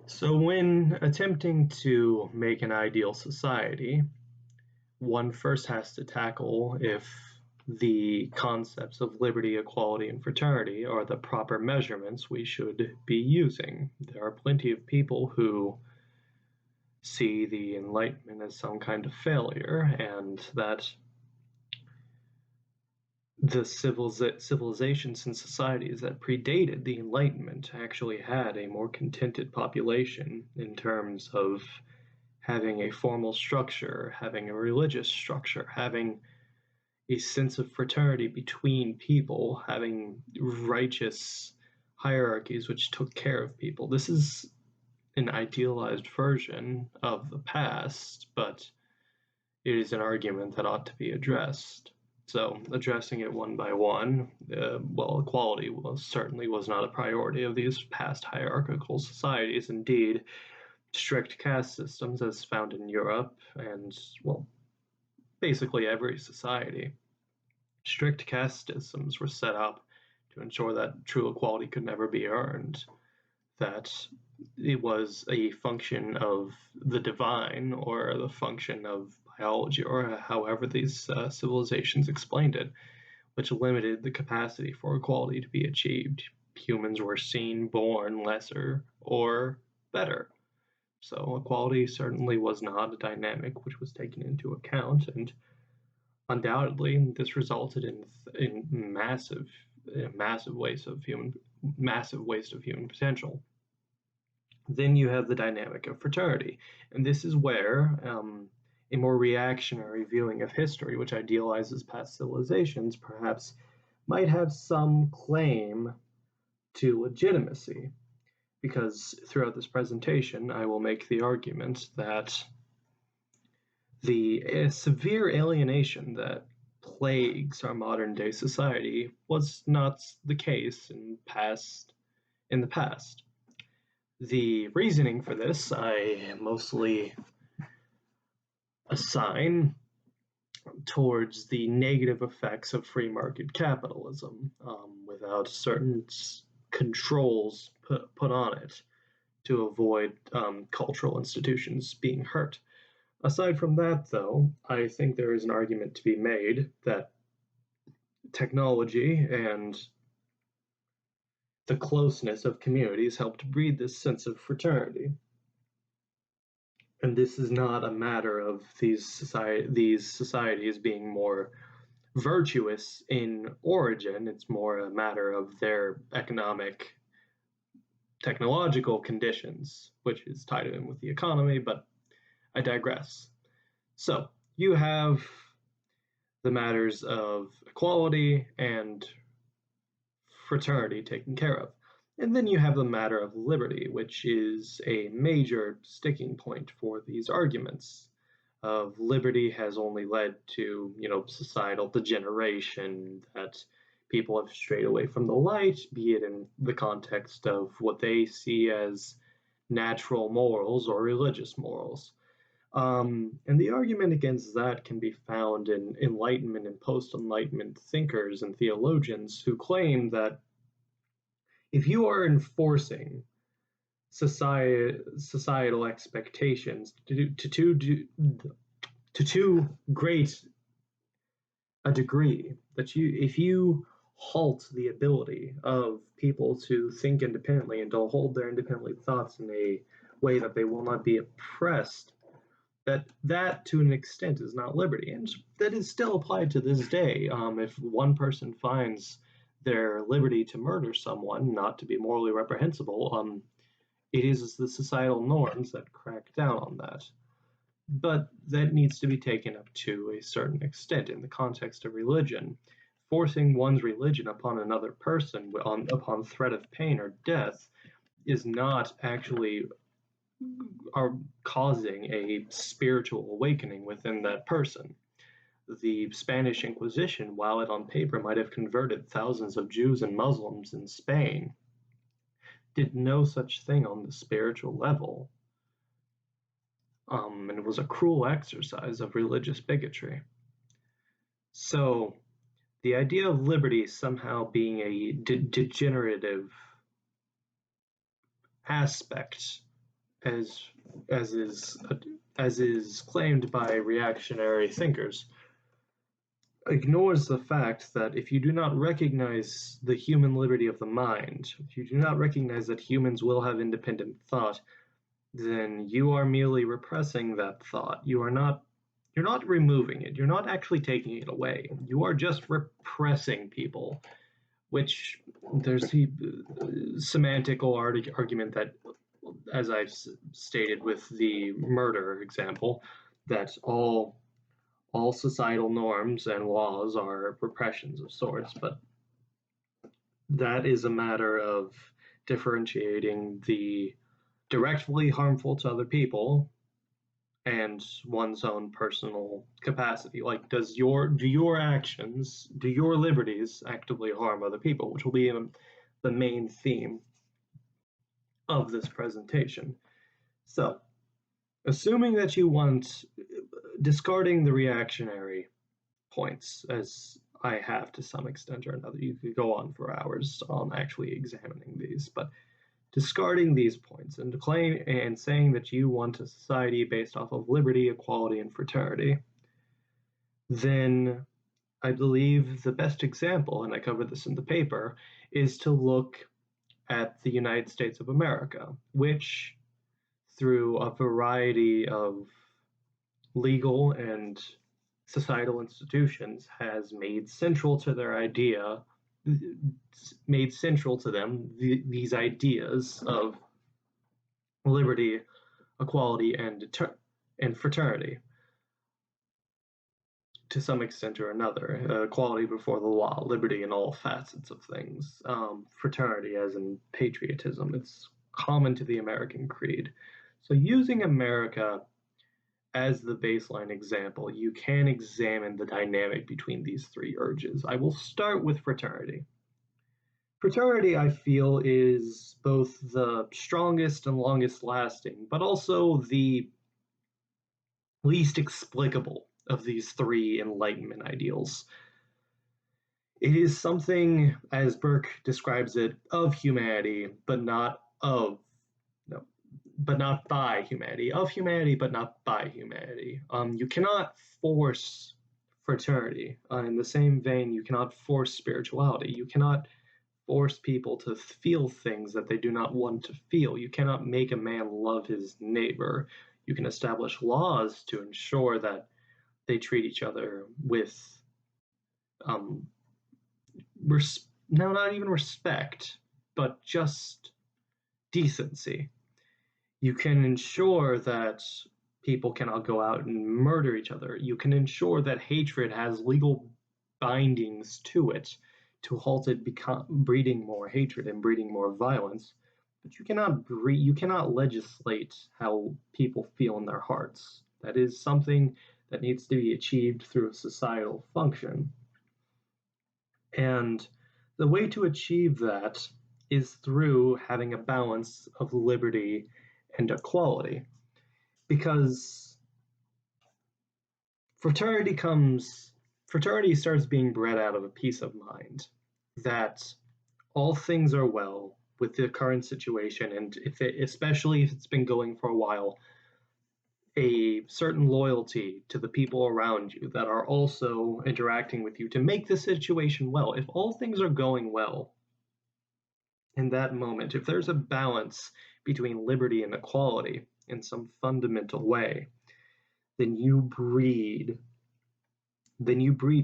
So, when attempting to make an ideal society, one first has to tackle if the concepts of liberty, equality, and fraternity are the proper measurements we should be using. There are plenty of people who see the Enlightenment as some kind of failure, and that the civilizations and societies that predated the Enlightenment actually had a more contented population in terms of having a formal structure, having a religious structure, having a sense of fraternity between people, having righteous hierarchies which took care of people. This is an idealized version of the past, but it is an argument that ought to be addressed. So, addressing it one by one, equality certainly was not a priority of these past hierarchical societies. Indeed, strict caste systems, as found in Europe and, well, basically every society, strict caste systems were set up to ensure that true equality could never be earned, that it was a function of the divine or the function of biology, or however these civilizations explained it, which limited the capacity for equality to be achieved. Humans were seen born lesser or better. So equality certainly was not a dynamic which was taken into account, and undoubtedly this resulted in massive waste of human potential. Then you have the dynamic of fraternity, and this is where a more reactionary viewing of history, which idealizes past civilizations, perhaps might have some claim to legitimacy. Because throughout this presentation, I will make the argument that the severe alienation that plagues our modern day society was not the case in the past. The reasoning for this I mostly assign towards the negative effects of free market capitalism, without certain controls put on it to avoid cultural institutions being hurt. Aside from that, though, I think there is an argument to be made that technology and the closeness of communities helped breed this sense of fraternity. And this is not a matter of these societies being more virtuous in origin. It's more a matter of their economic, technological conditions, which is tied in with the economy, but I digress. So you have the matters of equality and fraternity taken care of. And then you have the matter of liberty, which is a major sticking point for these arguments. Of liberty has only led to, societal degeneration, that people have strayed away from the light, be it in the context of what they see as natural morals or religious morals. And the argument against that can be found in Enlightenment and post-Enlightenment thinkers and theologians who claim that if you are enforcing societal expectations to too great a degree, that if you halt the ability of people to think independently and to hold their independent thoughts in a way that they will not be oppressed, that to an extent is not liberty, and that is still applied to this day. If one person finds their liberty to murder someone not to be morally reprehensible, it is the societal norms that crack down on that. But that needs to be taken up to a certain extent in the context of religion. Forcing one's religion upon another person upon threat of pain or death is not actually are causing a spiritual awakening within that person. The Spanish Inquisition, while it on paper might have converted thousands of Jews and Muslims in Spain, did no such thing on the spiritual level. And it was a cruel exercise of religious bigotry. So the idea of liberty somehow being a degenerative aspect as as is as is claimed by reactionary thinkers, ignores the fact that if you do not recognize the human liberty of the mind, if you do not recognize that humans will have independent thought, then you are merely repressing that thought. You're not removing it. You're not actually taking it away. You are just repressing people, which there's the semantical argument that, as I've stated with the murder example, that all societal norms and laws are repressions of sorts, but that is a matter of differentiating the directly harmful to other people and one's own personal capacity. Like, do your actions, do your liberties actively harm other people, which will be the main theme of this presentation. So, assuming that you want, discarding the reactionary points, as I have to some extent or another, you could go on for hours on actually examining these, but discarding these points and saying that you want a society based off of liberty, equality, and fraternity, then I believe the best example, and I covered this in the paper, is to look at the United States of America, which, through a variety of legal and societal institutions, has made central to their idea, made central to them these ideas of liberty, equality, and fraternity to some extent or another. Equality before the law, liberty in all facets of things, fraternity as in patriotism. It's common to the American creed. So, using America as the baseline example, you can examine the dynamic between these three urges. I will start with fraternity. Fraternity, I feel, is both the strongest and longest lasting, but also the least explicable of these three Enlightenment ideals. It is something, as Burke describes it, of humanity, but not of, no, but not by humanity. Of humanity, but not by humanity. You cannot force fraternity. In the same vein, you cannot force spirituality. You cannot force people to feel things that they do not want to feel. You cannot make a man love his neighbor. You can establish laws to ensure that they treat each other with um, no, not even respect, but just decency. You can ensure that people cannot go out and murder each other. You can ensure that hatred has legal bindings to it to halt it breeding more hatred and breeding more violence. But you cannot legislate how people feel in their hearts. That is something that needs to be achieved through a societal function. And the way to achieve that is through having a balance of liberty and equality. Because fraternity starts being bred out of a peace of mind that all things are well with the current situation, and especially if it's been going for a while, a certain loyalty to the people around you that are also interacting with you to make the situation well. If all things are going well in that moment, if there's a balance between liberty and equality in some fundamental way, then you breed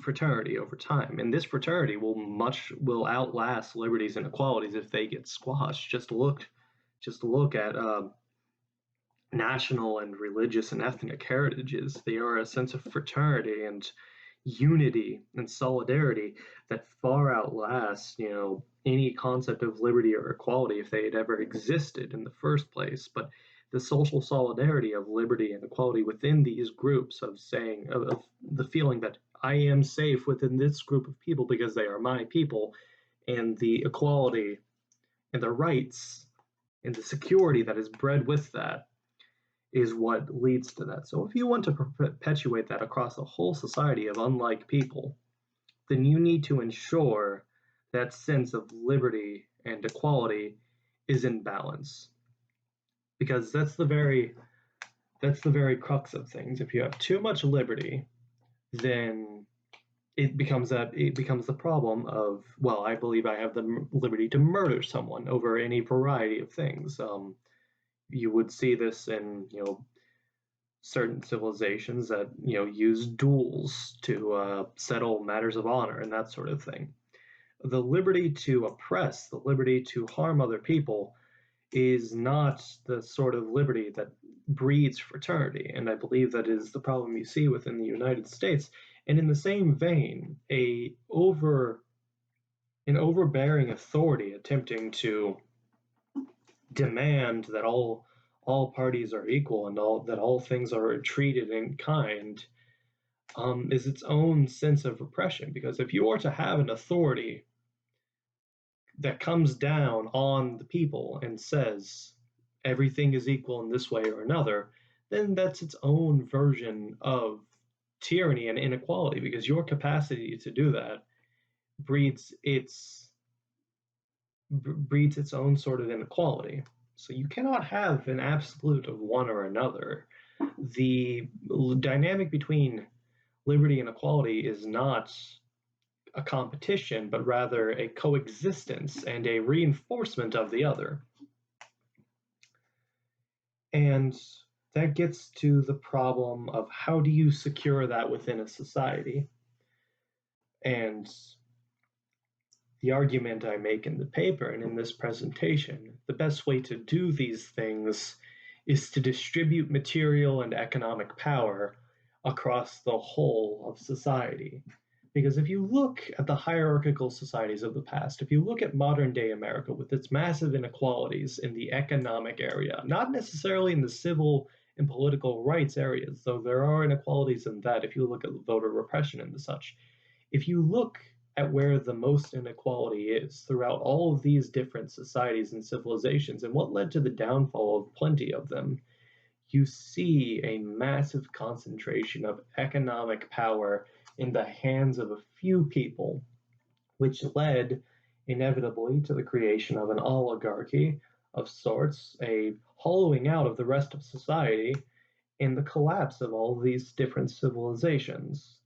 fraternity over time, and this fraternity will outlast liberties and equalities if they get squashed. Just look at national and religious and ethnic heritages. They are a sense of fraternity and unity and solidarity that far outlasts, any concept of liberty or equality if they had ever existed in the first place. But the social solidarity of liberty and equality within these groups, of the feeling that I am safe within this group of people because they are my people, and the equality and the rights and the security that is bred with that, is what leads to that. So if you want to perpetuate that across a whole society of unlike people, then you need to ensure that sense of liberty and equality is in balance. because that's the very crux of things. If you have too much liberty, then it becomes the problem of, well, I believe I have the liberty to murder someone over any variety of things. You would see this in certain civilizations that use duels to settle matters of honor and that sort of thing. The liberty to oppress, the liberty to harm other people, is not the sort of liberty that breeds fraternity, and I believe that is the problem you see within the United States. And in the same vein, an overbearing authority attempting to demand that all parties are equal and all things are treated in kind, is its own sense of repression. Because if you are to have an authority that comes down on the people and says everything is equal in this way or another, then that's its own version of tyranny and inequality, because your capacity to do that breeds its breeds its own sort of inequality. So you cannot have an absolute of one or another. The dynamic between liberty and equality is not a competition, but rather a coexistence and a reinforcement of the other. And that gets to the problem of how do you secure that within a society? And the argument I make in the paper and in this presentation, the best way to do these things is to distribute material and economic power across the whole of society. Because if you look at the hierarchical societies of the past, if you look at modern day America with its massive inequalities in the economic area, not necessarily in the civil and political rights areas, though there are inequalities in that if you look at voter repression and the such, if you look at where the most inequality is throughout all of these different societies and civilizations and what led to the downfall of plenty of them, you see a massive concentration of economic power in the hands of a few people, which led inevitably to the creation of an oligarchy of sorts, a hollowing out of the rest of society, and the collapse of all these different civilizations.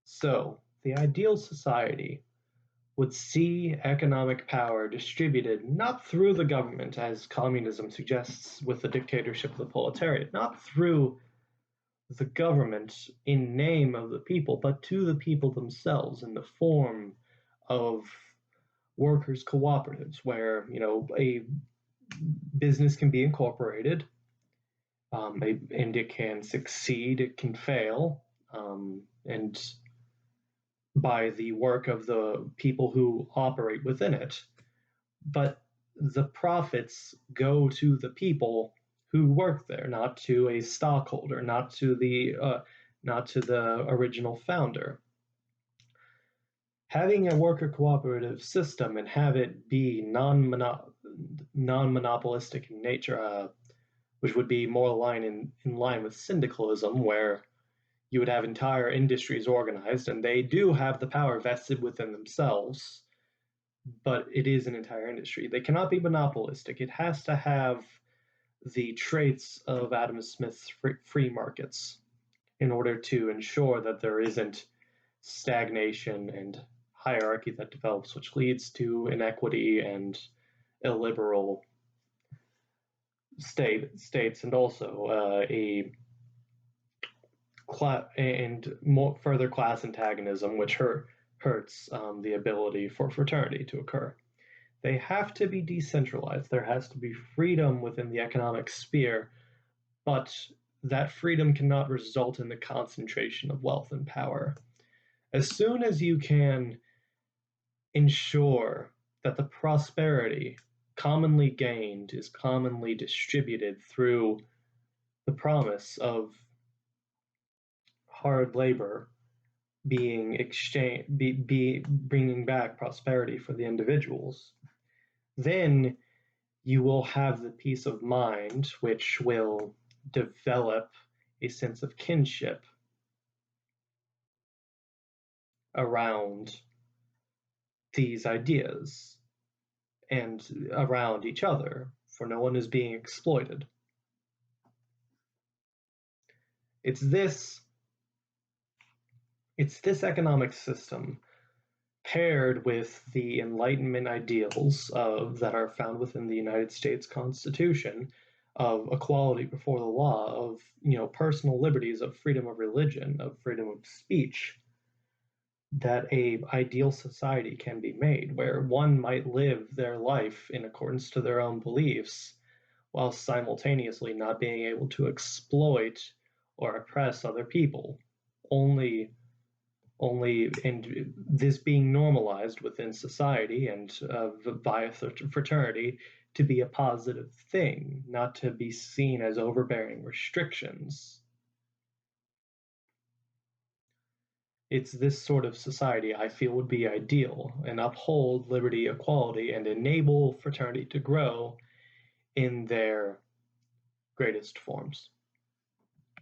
So, the ideal society would see economic power distributed not through the government, as communism suggests with the dictatorship of the proletariat, not through the government in name of the people, but to the people themselves in the form of workers' cooperatives, where a business can be incorporated, and it can succeed, it can fail, and by the work of the people who operate within it. But the profits go to the people who work there, not to a stockholder, not to the original founder. Having a worker cooperative system and have it be non-monopolistic in nature, which would be more in line with syndicalism, where you would have entire industries organized, and they do have the power vested within themselves, but it is an entire industry. They cannot be monopolistic. It has to have the traits of Adam Smith's free markets in order to ensure that there isn't stagnation and hierarchy that develops, which leads to inequity and illiberal states, and also a further class antagonism, which hurts the ability for fraternity to occur. They have to be decentralized. There has to be freedom within the economic sphere, but that freedom cannot result in the concentration of wealth and power. As soon as you can ensure that the prosperity commonly gained is commonly distributed through the promise of hard labor being exchanged, bringing back prosperity for the individuals, then you will have the peace of mind which will develop a sense of kinship around these ideas and around each other. for no one is being exploited. It's this economic system paired with the Enlightenment ideals that are found within the United States Constitution of equality before the law, of personal liberties, of freedom of religion, of freedom of speech, that a ideal society can be made where one might live their life in accordance to their own beliefs while simultaneously not being able to exploit or oppress other people. Only and this being normalized within society and by a fraternity to be a positive thing, not to be seen as overbearing restrictions. It's this sort of society I feel would be ideal and uphold liberty, equality, and enable fraternity to grow in their greatest forms.